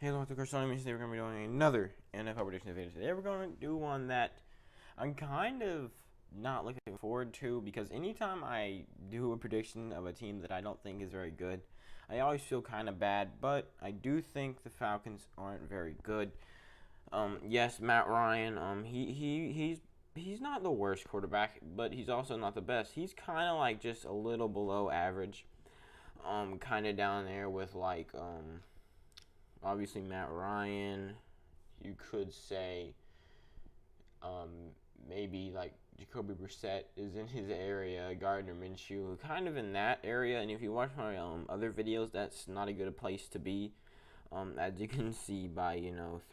Hey, hello, the Chris on. Today we're going to be doing another NFL prediction video. Today we're going to do one that I'm kind of not looking forward to because anytime I do a prediction of a team that I don't think is very good, I always feel kind of bad. But I do think the Falcons aren't very good. Yes, Matt Ryan. He's not the worst quarterback, but he's also not the best. He's kind of like just a little below average. Kind of down there with obviously Matt Ryan. You could say um, maybe like Jacoby Brissett is in his area. Gardner Minshew, kind of in that area. And if you watch my other videos, that's not a good place to be. As you can see by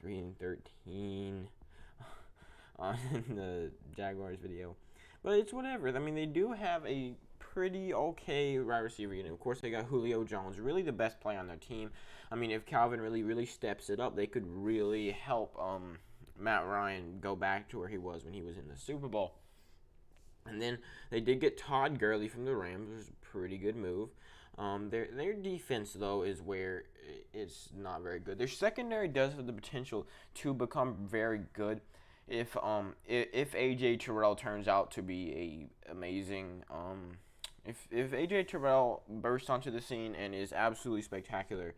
3-13 on the Jaguars video, but it's whatever. I mean, they do have a pretty okay wide receiver unit. Of course, they got Julio Jones, really the best player on their team. I mean, if Calvin really steps it up, they could really help Matt Ryan go back to where he was when he was in the Super Bowl. And then they did get Todd Gurley from the Rams, which is a pretty good move. Their defense, though, is where it's not very good. Their secondary does have the potential to become very good if AJ Terrell turns out to be a amazing if AJ Terrell bursts onto the scene and is absolutely spectacular,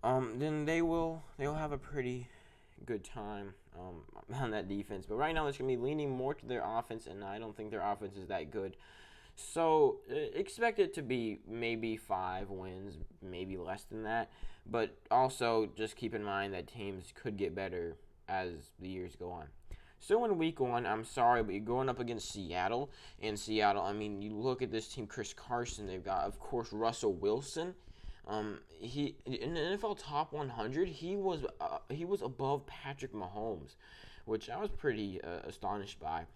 then they'll have a pretty good time on that defense. But right now, it's going to be leaning more to their offense, and I don't think their offense is that good. So expect it to be maybe 5 wins, maybe less than that. But also just keep in mind that teams could get better as the years go on. So in week 1, I'm sorry, but you're going up against Seattle. And Seattle, I mean, you look at this team, Chris Carson, they've got, of course, Russell Wilson. He in the NFL top 100, he was above Patrick Mahomes, which I was pretty astonished by.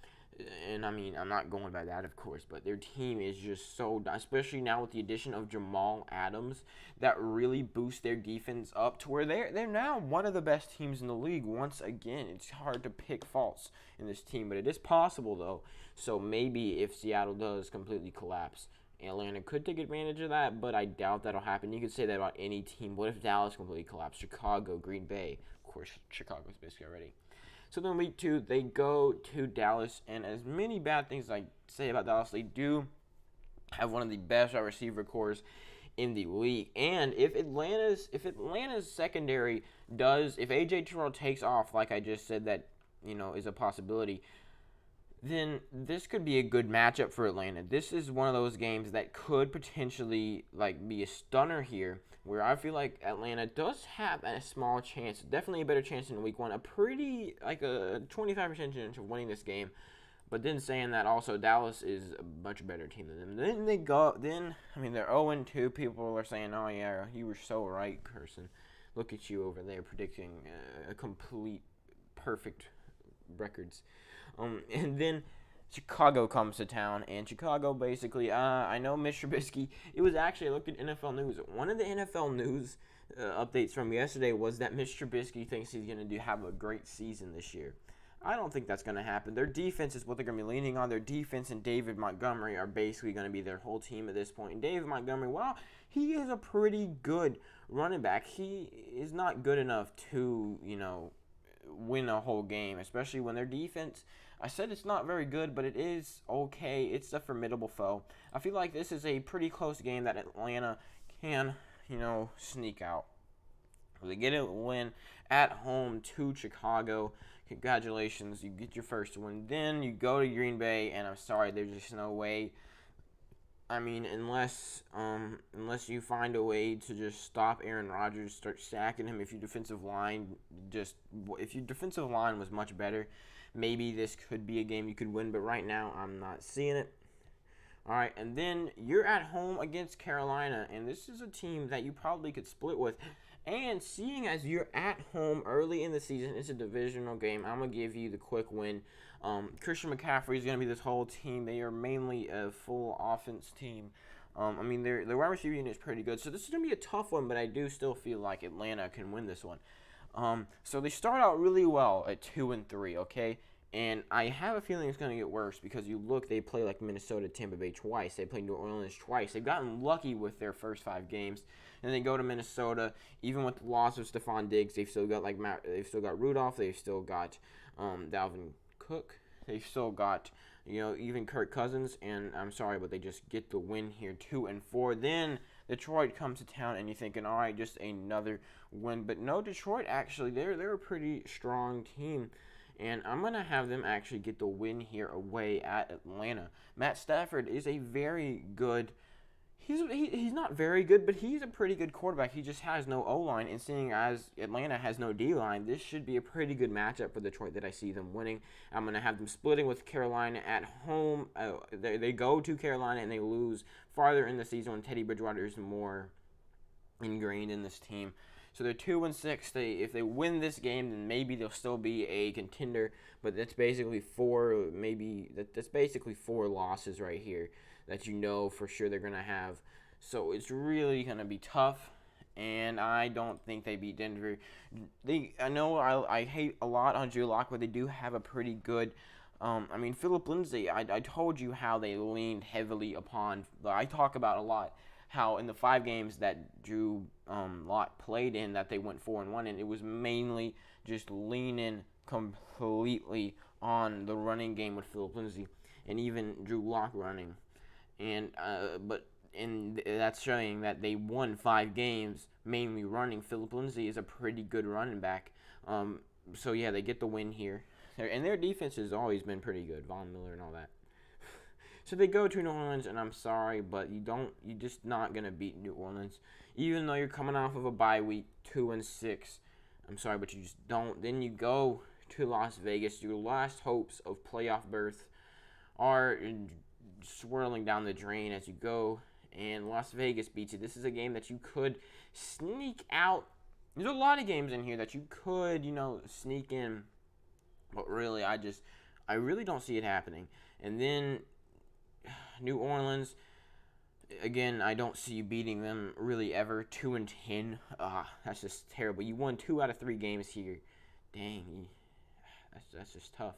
And I mean, I'm not going by that, of course, but their team is just so, especially now with the addition of Jamal Adams, that really boosts their defense up to where they're now one of the best teams in the league. Once again, it's hard to pick faults in this team, but it is possible though. So maybe if Seattle does completely collapse, Atlanta could take advantage of that, but I doubt that'll happen. You could say that about any team. What if Dallas completely collapsed? Chicago, Green Bay. Of course, Chicago's basically already. So then week 2, they go to Dallas, and as many bad things as I say about Dallas, they do have one of the best wide receiver cores in the league. And if Atlanta's secondary if AJ Terrell takes off, like I just said, that is a possibility, then this could be a good matchup for Atlanta. This is one of those games that could potentially be a stunner here, where I feel like Atlanta does have a small chance, definitely a better chance in week 1, a pretty a 25% chance of winning this game. But then saying that, also Dallas is a much better team than them. They're 0-2. People are saying, "Oh yeah, you were so right, Carson. Look at you over there predicting a complete perfect records." And then Chicago comes to town, and Chicago basically, I know Mitch Trubisky. It was actually, I looked at NFL News. One of the NFL News updates from yesterday was that Mitch Trubisky thinks he's going to have a great season this year. I don't think that's going to happen. Their defense is what they're going to be leaning on. Their defense and David Montgomery are basically going to be their whole team at this point. And David Montgomery, well, he is a pretty good running back. He is not good enough to, win a whole game, especially when their defense, I said it's not very good, but it is okay. It's a formidable foe. I feel like this is a pretty close game that Atlanta can, sneak out. They get a win at home to Chicago. Congratulations, you get your first win. Then you go to Green Bay, and I'm sorry, there's just no way. I mean, unless you find a way to just stop Aaron Rodgers, start sacking him. If your defensive line was much better, maybe this could be a game you could win. But right now, I'm not seeing it. All right, and then you're at home against Carolina, and this is a team that you probably could split with. And seeing as you're at home early in the season, it's a divisional game. I'm going to give you the quick win. Christian McCaffrey is going to be this whole team. They are mainly a full offense team. Their wide receiver unit is pretty good. So this is going to be a tough one, but I do still feel like Atlanta can win this one. So they start out really well at 2-3, okay? And I have a feeling it's going to get worse because they play like Minnesota, Tampa Bay twice. They play New Orleans twice. They've gotten lucky with their first 5 games. And they go to Minnesota. Even with the loss of Stephon Diggs, they've still got they've still got Rudolph. They've still got Dalvin Cook. They've still got even Kirk Cousins. And I'm sorry, but they just get the win here, 2-4. Then Detroit comes to town, and you're thinking, all right, just another win. But no, Detroit actually they're a pretty strong team. And I'm going to have them actually get the win here away at Atlanta. Matt Stafford is a very good – he's not very good, but he's a pretty good quarterback. He just has no O-line. And seeing as Atlanta has no D-line, this should be a pretty good matchup for Detroit that I see them winning. I'm going to have them splitting with Carolina at home. They go to Carolina and they lose farther in the season when Teddy Bridgewater is more ingrained in this team. So they're 2-6. If they win this game, then maybe they'll still be a contender. But that's basically that's basically 4 losses right here that for sure they're gonna have. So it's really gonna be tough. And I don't think they beat Denver. I know I hate a lot on Drew Lock, but they do have a pretty good. Philip Lindsay. I told you how they leaned heavily upon. I talk about a lot how in the 5 games that Drew Lock played in that they went 4-1, and it was mainly just leaning completely on the running game with Philip Lindsay and even Drew Lock running, and that's showing that they won 5 games mainly running. Philip Lindsay is a pretty good running back, so yeah, they get the win here, and their defense has always been pretty good, Von Miller and all that. So they go to New Orleans, and I'm sorry, but you're just not going to beat New Orleans. Even though you're coming off of a bye week, 2-6. I'm sorry, but you just don't. Then you go to Las Vegas. Your last hopes of playoff berth are swirling down the drain as you go, and Las Vegas beats you. This is a game that you could sneak out. There's a lot of games in here that you could, sneak in. But really, I really don't see it happening. And then New Orleans, again, I don't see you beating them really ever. 2-10. That's just terrible. You won 2 out of 3 games here. Dang, that's just tough.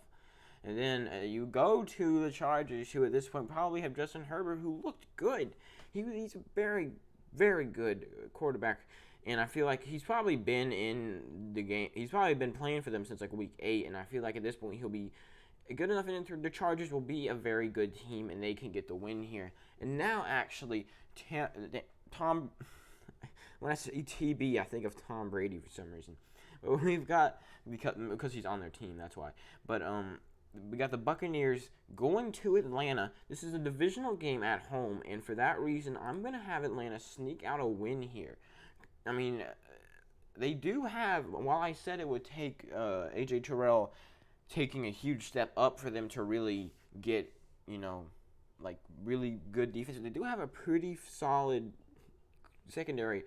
And then you go to the Chargers, who at this point probably have Justin Herbert, who looked good. He's a very, very good quarterback. And I feel like he's probably been in the game. He's probably been playing for them since like week 8. And I feel like at this point he'll be good enough, and the Chargers will be a very good team, and they can get the win here. And now, actually, Tom, when I say TB, I think of Tom Brady for some reason. But we've got, because he's on their team, that's why. But we got the Buccaneers going to Atlanta. This is a divisional game at home, and for that reason, I'm going to have Atlanta sneak out a win here. They do have, while I said it would take A.J. Terrell taking a huge step up for them to really get, really good defense. They do have a pretty solid secondary,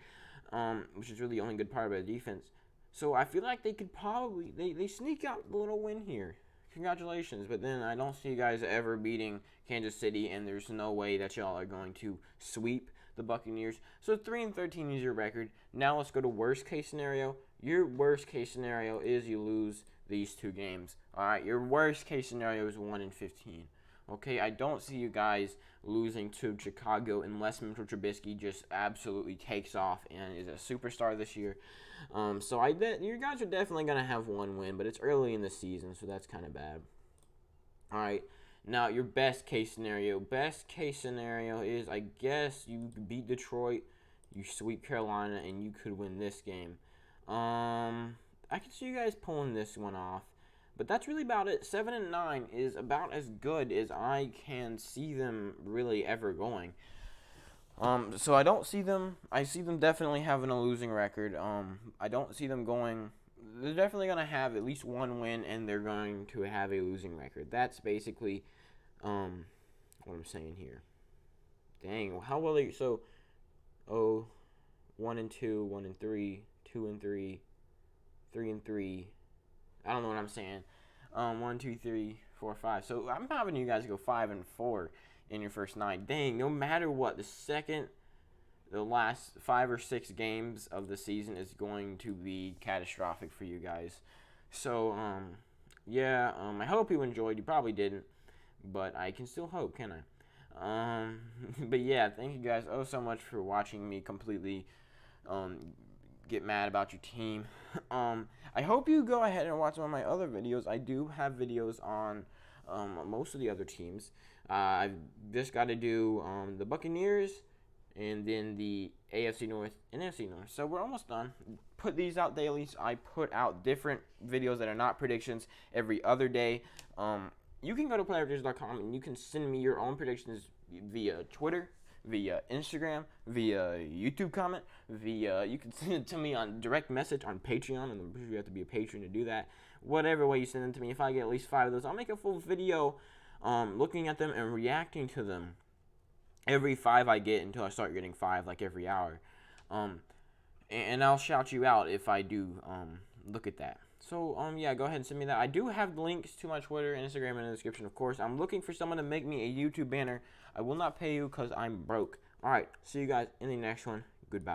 which is really the only good part of the defense. So I feel like they could probably, they sneak out a little win here. Congratulations. But then I don't see you guys ever beating Kansas City, and there's no way that y'all are going to sweep the Buccaneers. So 3-13 is your record. Now let's go to worst case scenario. Your worst case scenario is you lose these 2 games. All right, your worst case scenario is 1-15. Okay, I don't see you guys losing to Chicago unless Mitchell Trubisky just absolutely takes off and is a superstar this year. So you guys are definitely gonna have 1 win, but it's early in the season, so that's kind of bad. All right, now your best case scenario. Best case scenario is, I guess, you beat Detroit, you sweep Carolina, and you could win this game. I can see you guys pulling this one off, but that's really about it. 7-9 is about as good as I can see them really ever going. So I don't see them. I see them definitely having a losing record. I don't see them going. They're definitely going to have at least 1 win, and they're going to have a losing record. That's basically what I'm saying here. Dang, how will they? So, 1-2, 1-3, 2-3. 3-3. I don't know what I'm saying. 1, 2, 3, 4, 5. So I'm having you guys go 5-4 in your first 9. Dang, no matter what, the last 5 or 6 games of the season is going to be catastrophic for you guys. So I hope you enjoyed. You probably didn't, but I can still hope, can I? But yeah, thank you guys so much for watching me completely um, get mad about your team. I hope you go ahead and watch one of my other videos. I do have videos on most of the other teams. I've just got to do the Buccaneers and then the AFC North and NFC North. So we're almost done. Put these out daily. I put out different videos that are not predictions every other day. You can go to playerpredictions.com and you can send me your own predictions via Twitter, via Instagram, via YouTube comment, you can send it to me on direct message on Patreon, and I'm sure you have to be a patron to do that. Whatever way you send them to me, if I get at least 5 of those, I'll make a full video looking at them and reacting to them every 5 I get until I start getting 5 like every hour. And I'll shout you out if I do look at that. So, yeah, go ahead and send me that. I do have links to my Twitter and Instagram in the description, of course. I'm looking for someone to make me a YouTube banner. I will not pay you because I'm broke. All right, see you guys in the next one. Goodbye.